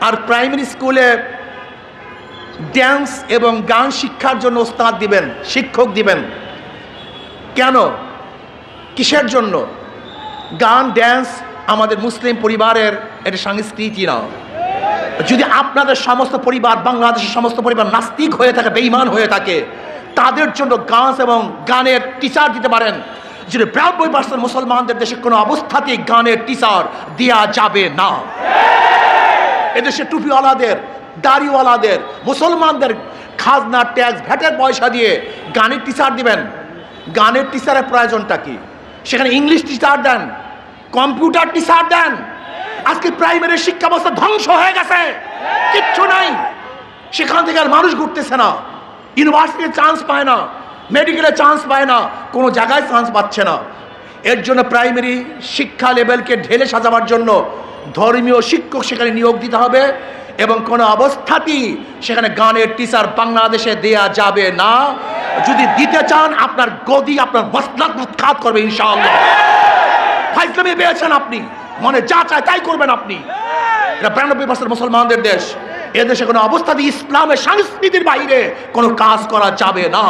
আর primary স্কুলে dance এবং গান শিক্ষার জন্য ওস্তাদ দিবেন, শিক্ষক দিবেন। কেন, কিসের জন্য? গান ড্যান্স আমাদের মুসলিম পরিবারের এটা সংস্কৃতি না। যদি আপনাদের সমস্ত পরিবার, বাংলাদেশের সমস্ত পরিবার নাস্তিক হয়ে থাকে, বেঈমান হয়ে থাকে, তাদের জন্য গান এবং গানের টিচার দিতে পারেন। যদি 92% মুসলমানদের দেশে কোনো অবস্থাতেই গানের টিচার দেওয়া যাবে না। এদেশে টুপিওয়ালাদের, দাড়িওয়ালাদের, মুসলমানদের খাজনা, ট্যাক্স, ভ্যাটের পয়সা দিয়ে গানের টিচার দিবেন। গানের টিচারের প্রয়োজনটা কি? সেখানে ইংলিশ টিচার দেন, কম্পিউটার টিচার দেন। আজকে প্রাইমারি শিক্ষা ব্যবস্থা ধ্বংস হয়ে গেছে, কিচ্ছু নাই। সেখান থেকে আর মানুষ ঘুরতেছে না, ইউনিভার্সিটিতে চান্স পায় না, মেডিকেলে চান্স পায় না, কোনো জায়গায় চান্স পাচ্ছে না। এর জন্য প্রাইমারি শিক্ষা লেভেলকে ঢেলে সাজাবার জন্য ধর্মীয় শিক্ষক সেখানে নিয়োগ দিতে হবে এবং কোনো অবস্থাতেই সেখানে গানের টিচার বাংলাদেশে দেয়া যাবে না। যদি দিতে চান আপনার গদি আপনার মসলাক উৎখাত করবে ইনশাআল্লাহ। ফাইজলামি পেয়েছেন আপনি, মনে যা চায় তাই করবেন আপনি। এটা 92% মুসলমানদের দেশ। এদেশে কোনো অবস্থাতেই ইসলামের সংস্কৃতির বাইরে কোনো কাজ করা যাবে না।